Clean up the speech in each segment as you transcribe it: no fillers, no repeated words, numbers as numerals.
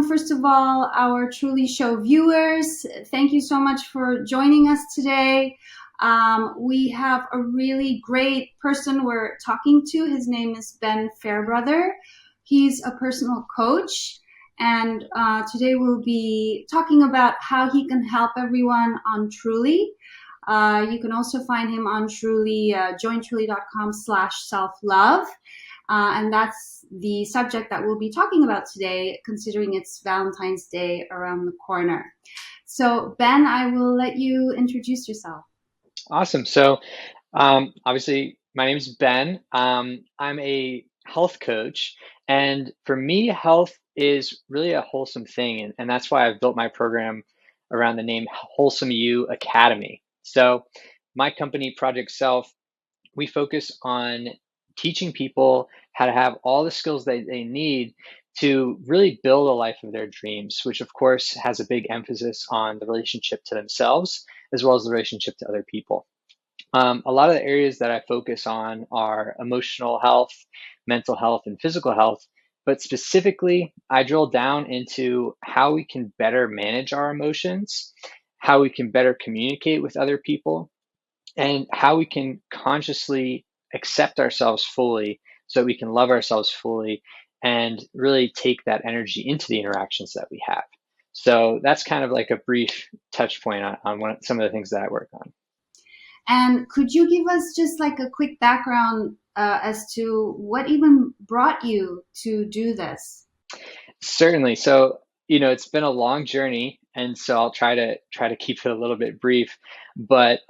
first of all, our Truly Show viewers. Thank you so much for joining us today. We have a really great person we're talking to. His name is Ben Fairbrother. He's a personal coach, and today we'll be talking about how he can help everyone on Truly. You can also find him on Truly, jointruly.com/selflove. And that's the subject that we'll be talking about today, considering it's Valentine's Day around the corner. So, Ben, I will let you introduce yourself. Awesome. So, obviously, my name is Ben. I'm a health coach, and for me, health is really a wholesome thing, and that's why I've built my program around the name Wholesome You Academy. So, my company, Project Self, we focus on teaching people how to have all the skills they need to really build a life of their dreams, which of course has a big emphasis on the relationship to themselves as well as the relationship to other people. A lot of the areas that I focus on are emotional health, mental health, and physical health. But specifically, I drill down into how we can better manage our emotions, how we can better communicate with other people, and how we can consciously accept ourselves fully so we can love ourselves fully and really take that energy into the interactions that we have. So that's kind of like a brief touch point on some of the things that I work on. And could you give us just like a quick background as to what even brought you to do this? Certainly. So, it's been a long journey, and so I'll try to keep it a little bit brief. But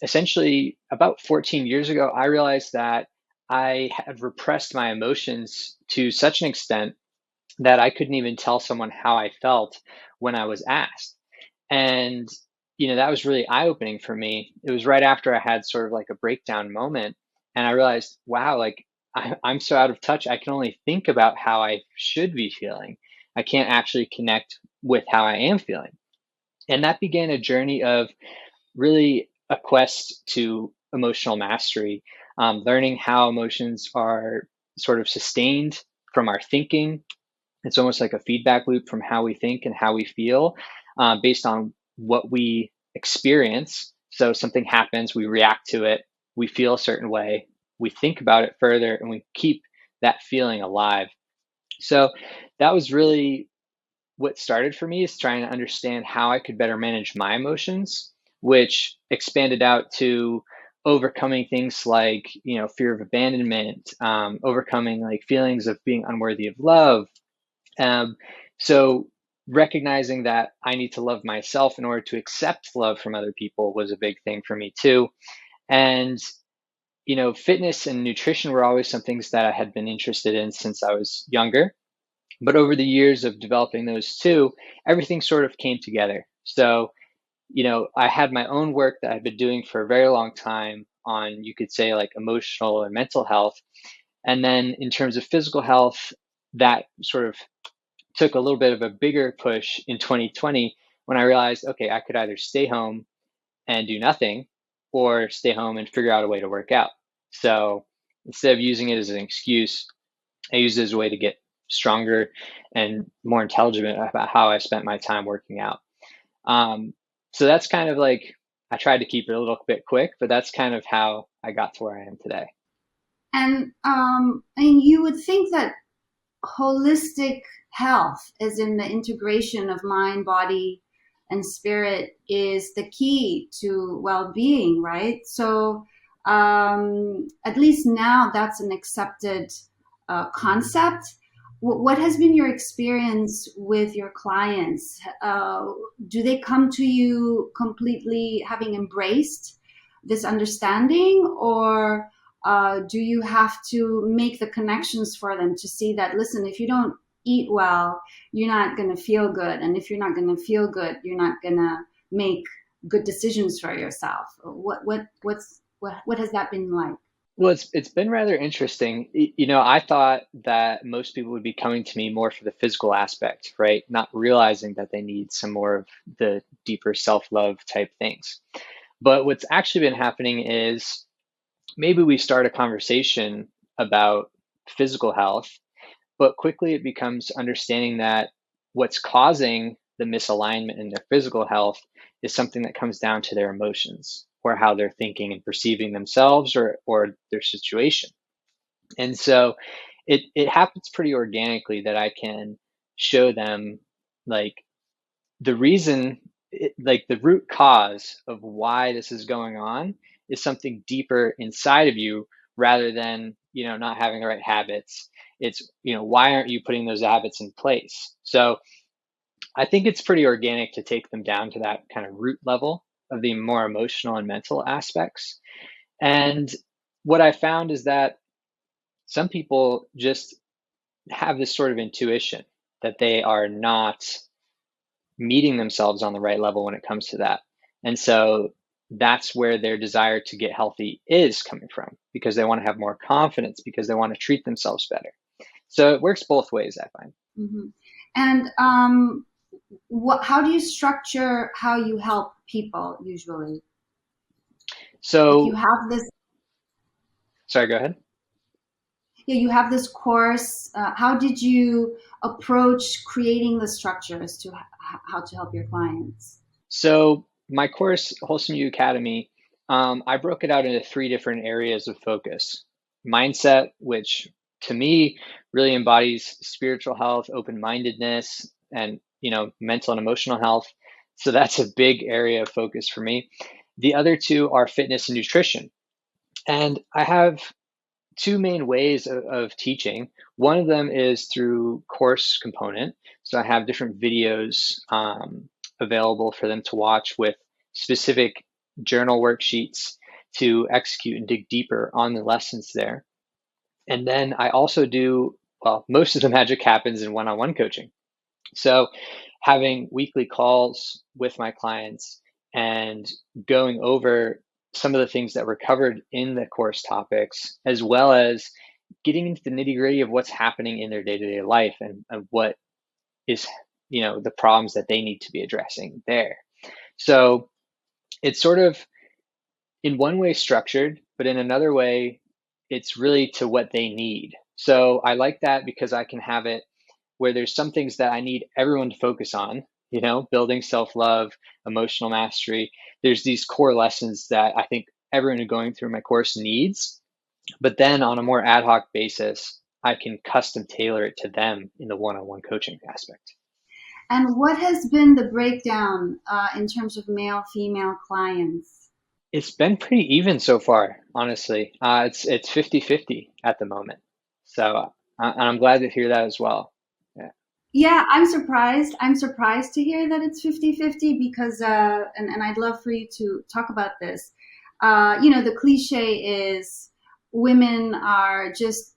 essentially, about 14 years ago, I realized that I had repressed my emotions to such an extent that I couldn't even tell someone how I felt when I was asked. And, that was really eye-opening for me. It was right after I had sort of like a breakdown moment, and I realized, wow, like I'm so out of touch. I can only think about how I should be feeling. I can't actually connect with how I am feeling. And that began a journey of really a quest to emotional mastery, learning how emotions are sort of sustained from our thinking. It's almost like a feedback loop from how we think and how we feel based on what we experience. So something happens, we react to it, we feel a certain way, we think about it further, and we keep that feeling alive. So that was really what started for me, is trying to understand how I could better manage my emotions, which expanded out to overcoming things like, fear of abandonment, overcoming like feelings of being unworthy of love. So recognizing that I need to love myself in order to accept love from other people was a big thing for me too. And, fitness and nutrition were always some things that I had been interested in since I was younger. But over the years of developing those two, everything sort of came together. So, I had my own work that I've been doing for a very long time on, you could say, like emotional and mental health. And then in terms of physical health, that sort of took a little bit of a bigger push in 2020 when I realized, okay, I could either stay home and do nothing or stay home and figure out a way to work out. So instead of using it as an excuse, I used it as a way to get stronger and more intelligent about how I spent my time working out. So that's kind of like, I tried to keep it a little bit quick, but that's kind of how I got to where I am today. And you would think that holistic health, as in the integration of mind, body, and spirit, is the key to well-being, right? So at least now that's an accepted concept. What has been your experience with your clients? Do they come to you completely having embraced this understanding, or do you have to make the connections for them to see that, listen, if you don't eat well, you're not going to feel good. And if you're not going to feel good, you're not going to make good decisions for yourself. What has that been like? Well, it's been rather interesting. I thought that most people would be coming to me more for the physical aspect, right? Not realizing that they need some more of the deeper self-love type things. But what's actually been happening is maybe we start a conversation about physical health, but quickly it becomes understanding that what's causing the misalignment in their physical health is something that comes down to their emotions or how they're thinking and perceiving themselves or their situation. And so it happens pretty organically that I can show them like the reason, like the root cause of why this is going on is something deeper inside of you rather than, not having the right habits. It's, why aren't you putting those habits in place? So I think it's pretty organic to take them down to that kind of root level of the more emotional and mental aspects. And what I found is that some people just have this sort of intuition that they are not meeting themselves on the right level when it comes to that. And so that's where their desire to get healthy is coming from, because they want to have more confidence, because they want to treat themselves better. So it works both ways, I find. Mm-hmm. And how do you structure how you help people usually? Like you So, have this, sorry, go ahead. yeah, you have this course. How did you approach creating the structures to how to help your clients? So my course, Wholesome You Academy, I broke it out into three different areas of focus. Mindset, which to me really embodies spiritual health, open-mindedness, and mental and emotional health. So that's a big area of focus for me. The other two are fitness and nutrition. And I have two main ways of teaching. One of them is through course component. So I have different videos available for them to watch with specific journal worksheets to execute and dig deeper on the lessons there. And then I also do, well, most of the magic happens in one-on-one coaching. So having weekly calls with my clients and going over some of the things that were covered in the course topics, as well as getting into the nitty gritty of what's happening in their day-to-day life and what is, the problems that they need to be addressing there. So it's sort of in one way structured, but in another way, it's really to what they need. So I like that because I can have it where there's some things that I need everyone to focus on, building self-love, emotional mastery. There's these core lessons that I think everyone who's going through my course needs, but then on a more ad hoc basis, I can custom tailor it to them in the one-on-one coaching aspect. And what has been the breakdown in terms of male female clients? It's been pretty even so far, honestly. It's 50-50 at the moment. So and I'm glad to hear that as well. Yeah. Yeah, I'm surprised. I'm surprised to hear that it's 50-50 because, and I'd love for you to talk about this. The cliche is women are just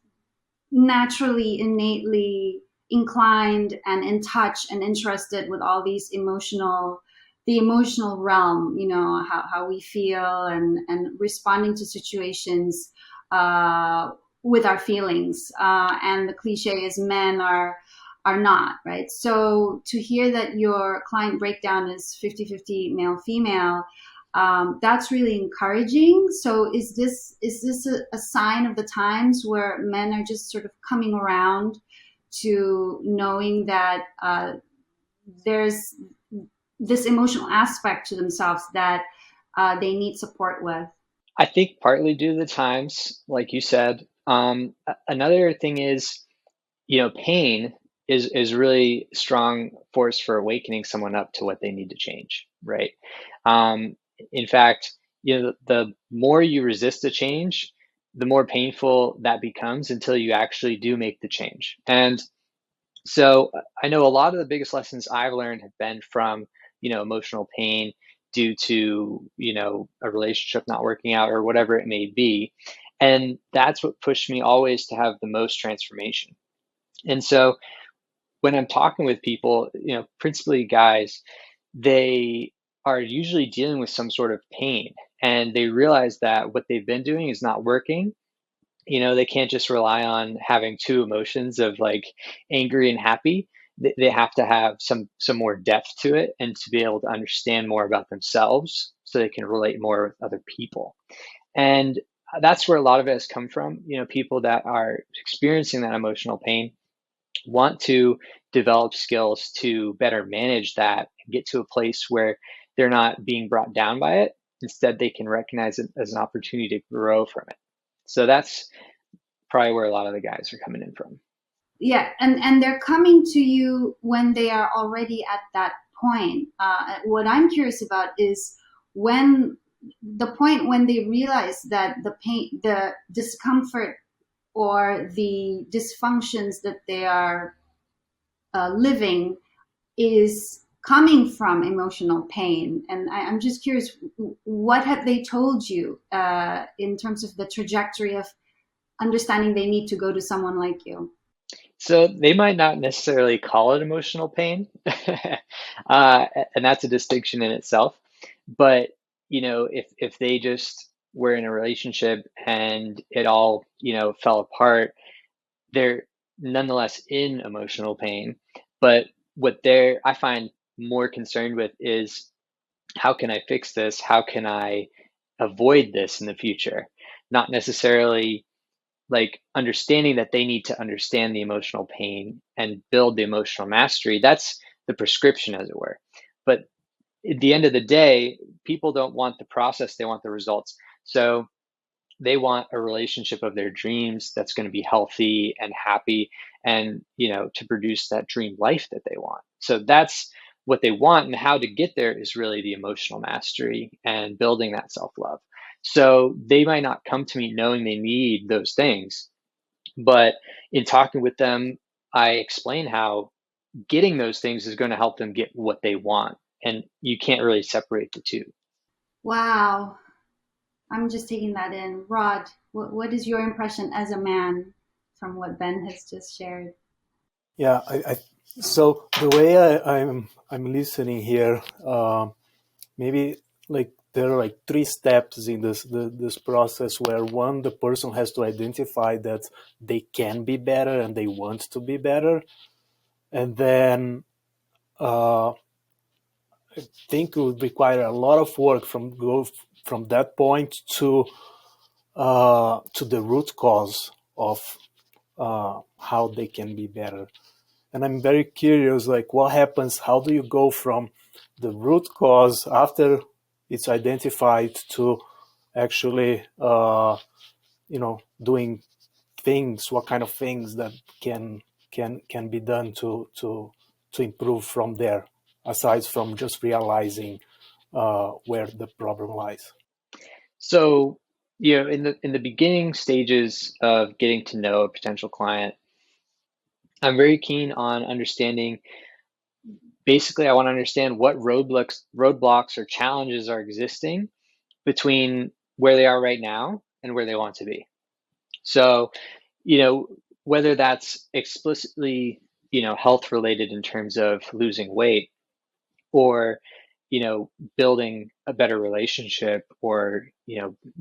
naturally, innately inclined and in touch and interested with all these the emotional realm, how we feel and responding to situations with our feelings. And the cliche is men are not, right? So to hear that your client breakdown is 50-50 male female, that's really encouraging. So is this a sign of the times where men are just sort of coming around to knowing that there's this emotional aspect to themselves that they need support with? I think partly due to the times, like you said. Another thing is, pain is really strong force for awakening someone up to what they need to change, right? In fact, the more you resist a change, the more painful that becomes until you actually do make the change. And so I know a lot of the biggest lessons I've learned have been from, emotional pain due to, a relationship not working out or whatever it may be. And that's what pushed me always to have the most transformation. And so when I'm talking with people, principally guys, they are usually dealing with some sort of pain and they realize that what they've been doing is not working. They can't just rely on having two emotions of like angry and happy. They have to have some more depth to it and to be able to understand more about themselves so they can relate more with other people. And that's where a lot of it has come from, people that are experiencing that emotional pain want to develop skills to better manage that and get to a place where they're not being brought down by it. Instead, they can recognize it as an opportunity to grow from it. So that's probably where a lot of the guys are coming in from. Yeah, and they're coming to you when they are already at that point. What I'm curious about is when the point when they realize that the pain, the discomfort, or the dysfunctions that they are living is coming from emotional pain. And I'm just curious, what have they told you in terms of the trajectory of understanding they need to go to someone like you? So they might not necessarily call it emotional pain, and that's a distinction in itself. But if they just were in a relationship and it all fell apart, they're nonetheless in emotional pain. But what I find more concerned with is, how can I fix this? How can I avoid this in the future? Not necessarily like understanding that they need to understand the emotional pain and build the emotional mastery. That's the prescription, as it were. But at the end of the day, people don't want the process, they want the results. So they want a relationship of their dreams that's going to be healthy and happy, and to produce that dream life that they want. So that's what they want, and how to get there is really the emotional mastery and building that self-love. So they might not come to me knowing they need those things, but in talking with them, I explain how getting those things is going to help them get what they want, and you can't really separate the two. Wow, I'm just taking that in. Rod, what is your impression as a man from what Ben has just shared? Yeah, so the way I'm listening here, maybe like there are like three steps in this process where one, the person has to identify that they can be better and they want to be better, and then I think it would require a lot of work from that point to the root cause of how they can be better. And I'm very curious, like, what happens? How do you go from the root cause after it's identified to actually, doing things? What kind of things that can be done to improve from there, aside from just realizing where the problem lies? So, in the beginning stages of getting to know a potential client, I'm very keen on understanding. Basically, I want to understand what roadblocks or challenges are existing between where they are right now and where they want to be. So, you know, whether that's explicitly, health related in terms of losing weight, or, building a better relationship, or,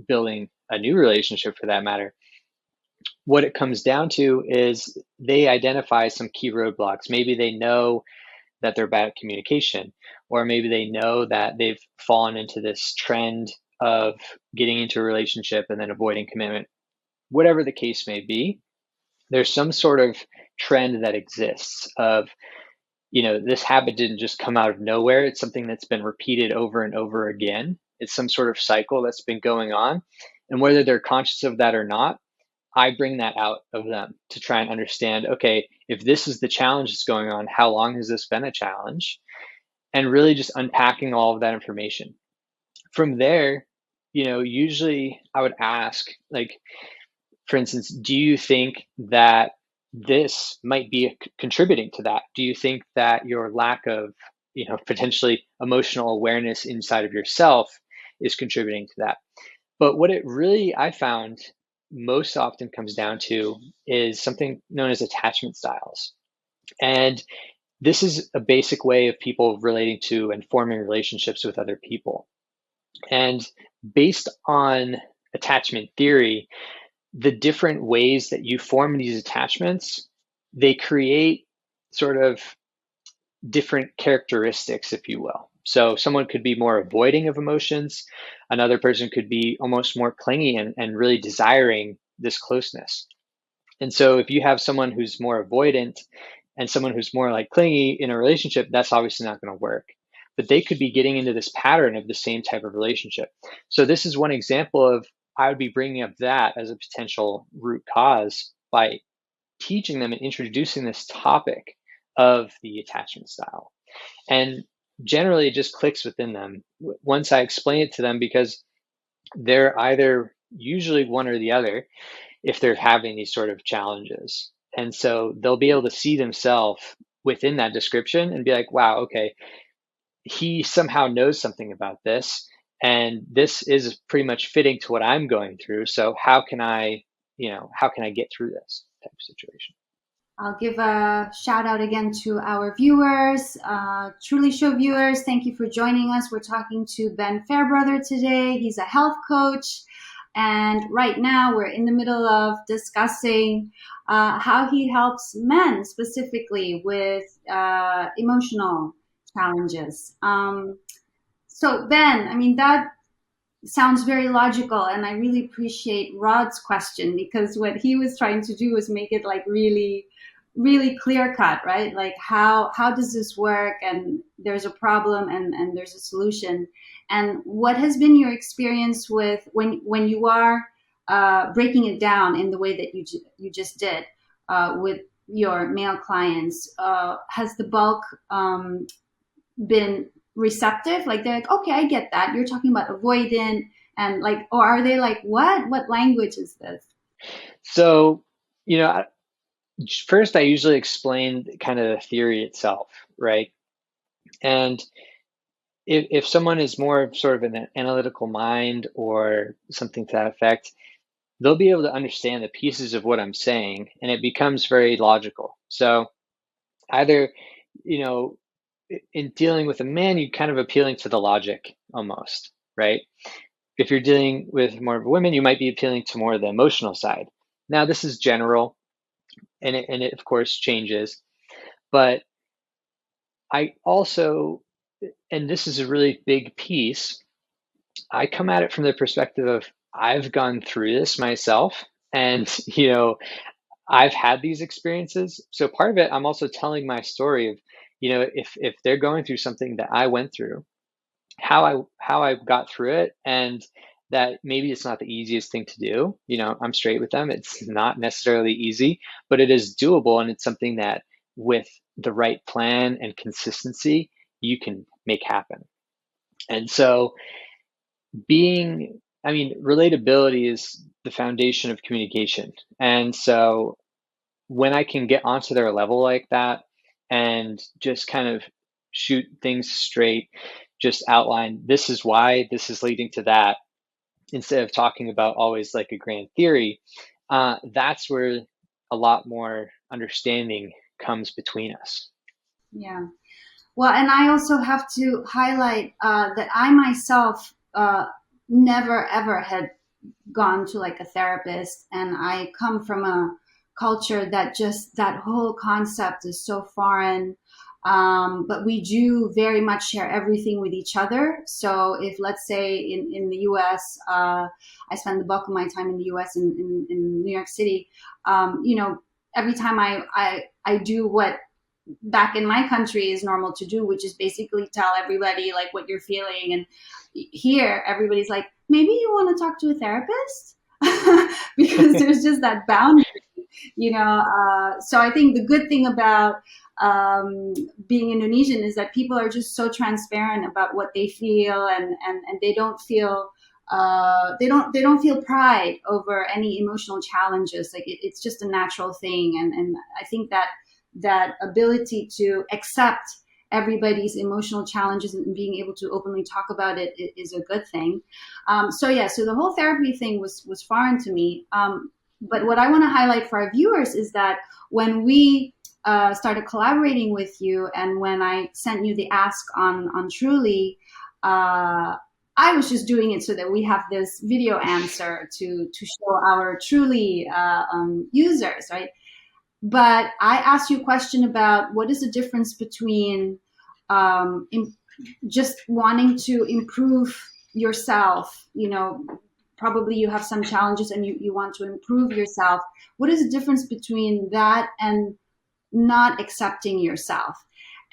building a new relationship for that matter. What it comes down to is they identify some key roadblocks. Maybe they know that they're bad at communication, or maybe they know that they've fallen into this trend of getting into a relationship and then avoiding commitment. Whatever the case may be, there's some sort of trend that exists of, this habit didn't just come out of nowhere. It's something that's been repeated over and over again. It's some sort of cycle that's been going on. And whether they're conscious of that or not, I bring that out of them to try and understand, okay, if this is the challenge that's going on, how long has this been a challenge? And really just unpacking all of that information. From there, usually I would ask, like, for instance, do you think that this might be contributing to that? Do you think that your lack of, potentially emotional awareness inside of yourself is contributing to that? But what it really, I found, most often comes down to is something known as attachment styles. And this is a basic way of people relating to and forming relationships with other people. And based on attachment theory, the different ways that you form these attachments, they create sort of different characteristics, if you will. So someone could be more avoiding of emotions. Another person could be almost more clingy and really desiring this closeness. And so if you have someone who's more avoidant and someone who's more like clingy in a relationship, that's obviously not going to work. But they could be getting into this pattern of the same type of relationship. So this is one example of, I would be bringing up that as a potential root cause by teaching them and introducing this topic of the attachment style. And generally it just clicks within them once I explain it to them, because they're either usually one or the other if they're having these sort of challenges. And so they'll be able to see themselves within that description and be like, wow, okay, he somehow knows something about this. And this is pretty much fitting to what I'm going through. So how can I get through this type of situation? I'll give a shout out again to our viewers, Truly Show viewers. Thank you for joining us. We're talking to Ben Fairbrother today. He's a health coach. And right now we're in the middle of discussing how he helps men specifically with emotional challenges. So Ben, I mean, that sounds very logical, and I really appreciate Rod's question, because what he was trying to do was make it like really really clear cut, right? Like how does this work, and there's a problem and there's a solution. And what has been your experience with when you are breaking it down in the way that you just did with your male clients? Has the bulk been receptive? Like they're like, okay, I get that. You're talking about avoidant, and like, or are they like, what language is this? So, first I usually explain kind of the theory itself, right? And if someone is more sort of an analytical mind or something to that effect, they'll be able to understand the pieces of what I'm saying, and it becomes very logical. So either, in dealing with a man, you're kind of appealing to the logic almost, right? If you're dealing with more of a woman, you might be appealing to more of the emotional side. Now, this is general, and it of course changes, but I also, and this is a really big piece, I come at it from the perspective of, I've gone through this myself, and I've had these experiences. So part of it, I'm also telling my story of, if they're going through something that I went through, how I got through it, and that maybe it's not the easiest thing to do. I'm straight with them. It's not necessarily easy, but it is doable, and it's something that with the right plan and consistency, you can make happen. And so relatability is the foundation of communication. And so when I can get onto their level like that and just kind of shoot things straight, just outline, this is why this is leading to that, instead of talking about always like a grand theory, that's where a lot more understanding comes between us. Yeah. Well, and I also have to highlight that I myself never ever had gone to like a therapist, and I come from a culture that just that whole concept is so foreign. But we do very much share everything with each other. So if, let's say, in the US, I spend the bulk of my time in the US in New York City, every time I do what back in my country is normal to do, which is basically tell everybody like what you're feeling. And here, everybody's like, maybe you want to talk to a therapist, because there's just that boundary, So I think the good thing about being Indonesian is that people are just so transparent about what they feel, and they don't feel they don't feel pride over any emotional challenges. Like it's just a natural thing, and I think that ability to accept everybody's emotional challenges and being able to openly talk about it is a good thing. So the whole therapy thing was foreign to me. But what I want to highlight for our viewers is that when we started collaborating with you, and when I sent you the ask on Truly, I was just doing it so that we have this video answer to show our Truly users, right? But I asked you a question about what is the difference between just wanting to improve yourself, probably you have some challenges and you want to improve yourself. What is the difference between that and not accepting yourself?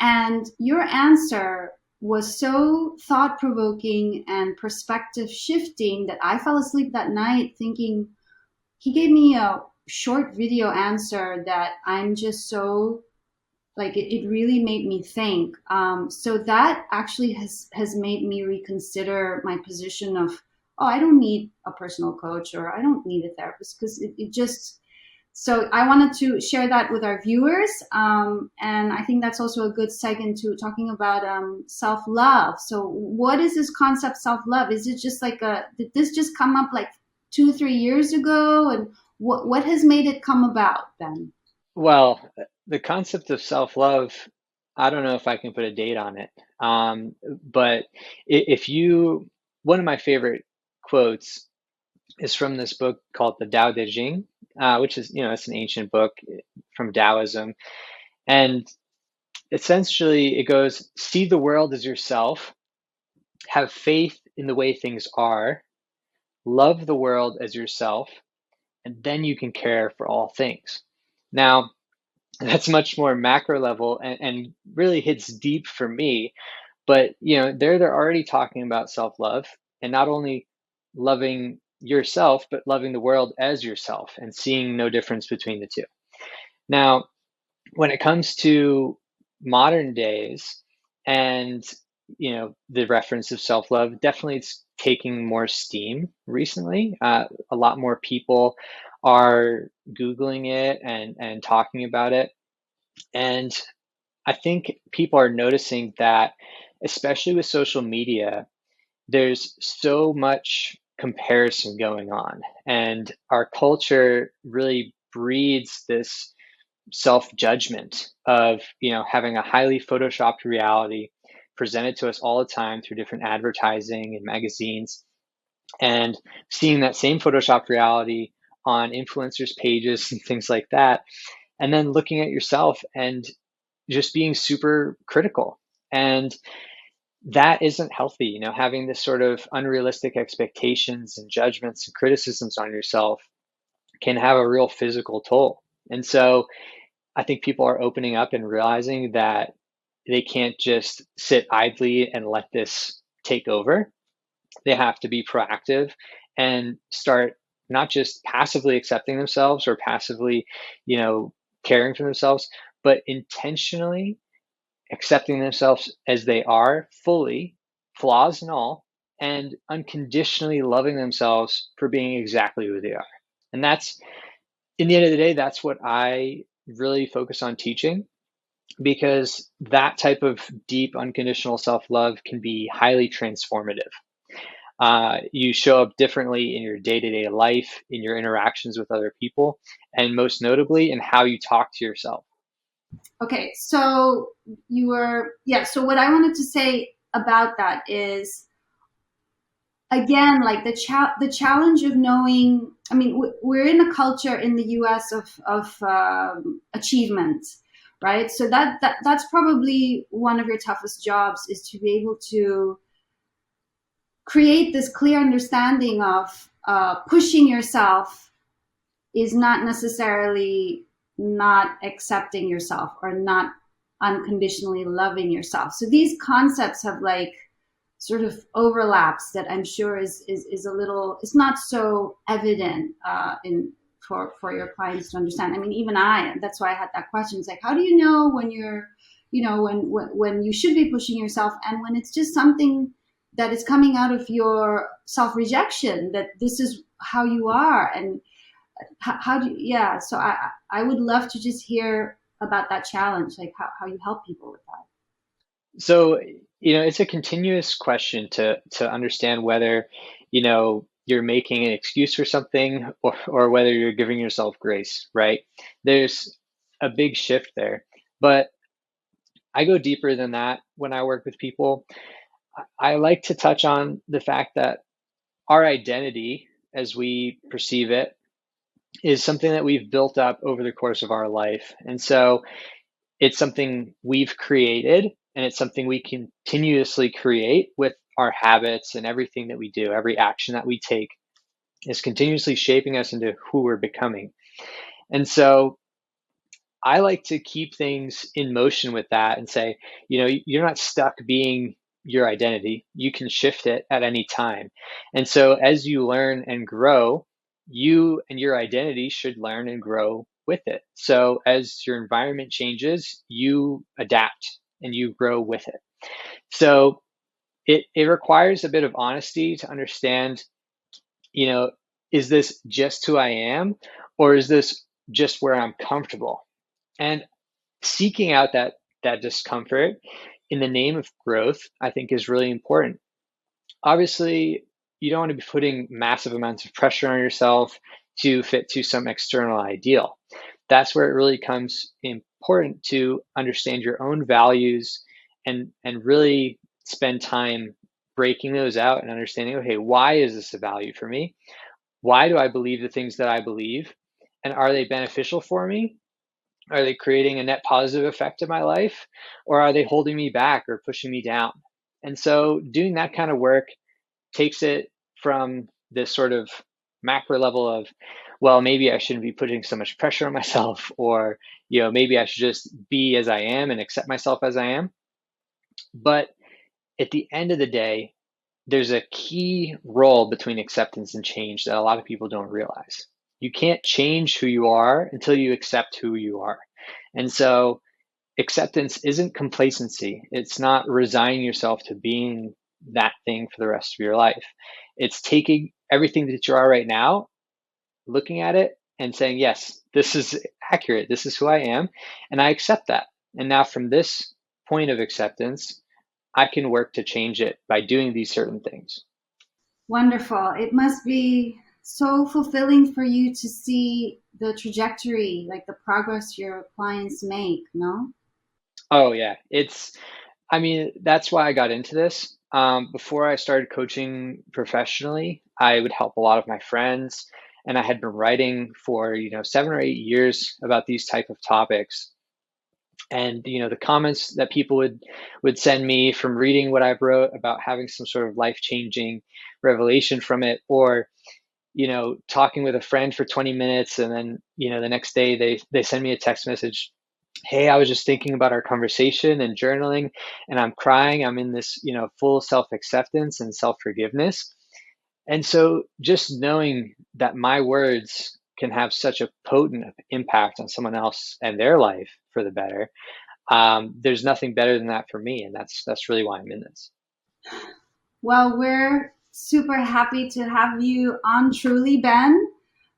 And your answer was so thought provoking and perspective shifting that I fell asleep that night thinking, he gave me a short video answer that I'm just so like it really made me think. So that actually has made me reconsider my position of, oh, I don't need a personal coach or I don't need a therapist, because it just, so I wanted to share that with our viewers. And I think that's also a good segue into talking about self-love. So what is this concept self-love? Is it just like did this just come up like 2-3 years ago? And what has made it come about, Ben? Well, the concept of self-love, I don't know if I can put a date on it. But if you, one of my favorite quotes is from this book called the Tao Te Ching, which is, it's an ancient book from Taoism. And essentially it goes, see the world as yourself, have faith in the way things are, love the world as yourself, and then you can care for all things. Now, that's much more macro level and really hits deep for me. But they're already talking about self-love, and not only loving yourself, but loving the world as yourself and seeing no difference between the two. Now, when it comes to modern days and the reference of self-love, definitely it's taking more steam recently. A lot more people are Googling it and talking about it. And I think people are noticing that, especially with social media, there's so much comparison going on. And our culture really breeds this self-judgment of, having a highly photoshopped reality presented to us all the time through different advertising and magazines, and seeing that same photoshopped reality on influencers' pages and things like that, and then looking at yourself and just being super critical. And that isn't healthy, having this sort of unrealistic expectations and judgments and criticisms on yourself can have a real physical toll. And so I think people are opening up and realizing that they can't just sit idly and let this take over. They have to be proactive and start not just passively accepting themselves or passively, caring for themselves, but intentionally accepting themselves as they are fully, flaws and all, and unconditionally loving themselves for being exactly who they are. And that's, in the end of the day, that's what I really focus on teaching, because that type of deep, unconditional self-love can be highly transformative. You show up differently in your day-to-day life, in your interactions with other people, and most notably in how you talk to yourself. Okay, so so what I wanted to say about that is, again, like the challenge of knowing, I mean, we're in a culture in the US of achievement, right? So that's probably one of your toughest jobs, is to be able to create this clear understanding of pushing yourself is not necessarily not accepting yourself or not unconditionally loving yourself. So these concepts have like sort of overlaps that I'm sure is a little, it's not so evident for your clients to understand. I mean, even that's why I had that question. It's like, how do you know when you're, when you should be pushing yourself, and when it's just something that is coming out of your self-rejection, that this is how you are. And how do you, yeah, so I would love to just hear about that challenge, like how you help people with that. So, it's a continuous question to understand whether, you're making an excuse for something, or whether you're giving yourself grace, right? There's a big shift there. But I go deeper than that when I work with people. I like to touch on the fact that our identity, as we perceive it, is something that we've built up over the course of our life. And so it's something we've created, and it's something we continuously create with our habits and everything that we do, every action that we take. is continuously shaping us into who we're becoming. And so I like to keep things in motion with that and say, you're not stuck being your identity. You can shift it at any time. And so as you learn and grow, you and your identity should learn and grow with it. So as your environment changes, you adapt and you grow with it. So it requires a bit of honesty to understand, is this just who I am, or is this just where I'm comfortable? And seeking out that discomfort in the name of growth, I think, is really important. Obviously, you don't want to be putting massive amounts of pressure on yourself to fit to some external ideal. That's where it really comes important to understand your own values and really spend time breaking those out and understanding, okay, why is this a value for me? Why do I believe the things that I believe? And are they beneficial for me? Are they creating a net positive effect in my life? Or are they holding me back or pushing me down? And so doing that kind of work takes it from this sort of macro level of, well, maybe I shouldn't be putting so much pressure on myself, or, maybe I should just be as I am and accept myself as I am. But at the end of the day, there's a key role between acceptance and change that a lot of people don't realize. You can't change who you are until you accept who you are. And so acceptance isn't complacency. It's not resigning yourself to being that thing for the rest of your life. It's taking everything that you are right now, looking at it and saying, yes, this is accurate. This is who I am. And I accept that. And now from this point of acceptance, I can work to change it by doing these certain things. Wonderful. It must be so fulfilling for you to see the trajectory, like the progress your clients make, no? Oh, yeah. That's why I got into this. Before I started coaching professionally, I would help a lot of my friends, and I had been writing for, 7 or 8 years about these type of topics. And, the comments that people would send me from reading what I wrote about having some sort of life-changing revelation from it, or, talking with a friend for 20 minutes, and then, the next day they send me a text message. Hey, I was just thinking about our conversation and journaling, and I'm crying. I'm in this, full self-acceptance and self-forgiveness. And so just knowing that my words can have such a potent impact on someone else and their life for the better, there's nothing better than that for me. And that's really why I'm in this. Well, we're super happy to have you on Truly, Ben.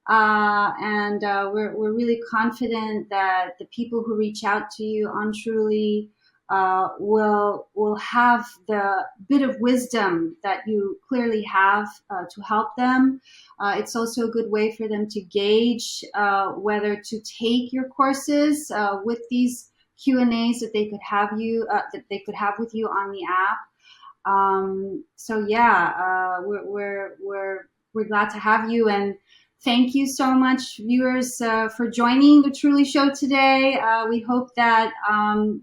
And we're really confident that the people who reach out to you on Truly will have the bit of wisdom that you clearly have to help them. It's also a good way for them to gauge whether to take your courses with these Q&As that they could have with you on the app. So yeah, we're glad to have you, and thank you so much, viewers, for joining the Truly Show today. We hope that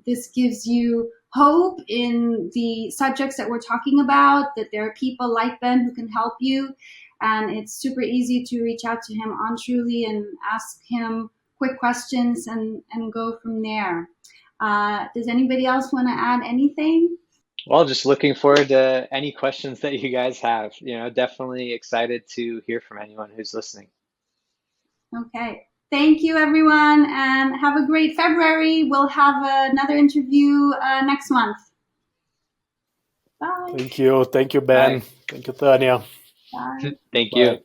this gives you hope in the subjects that we're talking about, that there are people like Ben who can help you. And it's super easy to reach out to him on Truly and ask him quick questions and go from there. Does anybody else want to add anything? Well, just looking forward to any questions that you guys have. Definitely excited to hear from anyone who's listening. Okay. Thank you, everyone, and have a great February. We'll have another interview next month. Bye. Thank you. Thank you, Ben. Bye. Thank you, Tanya. Bye. Thank Bye. you.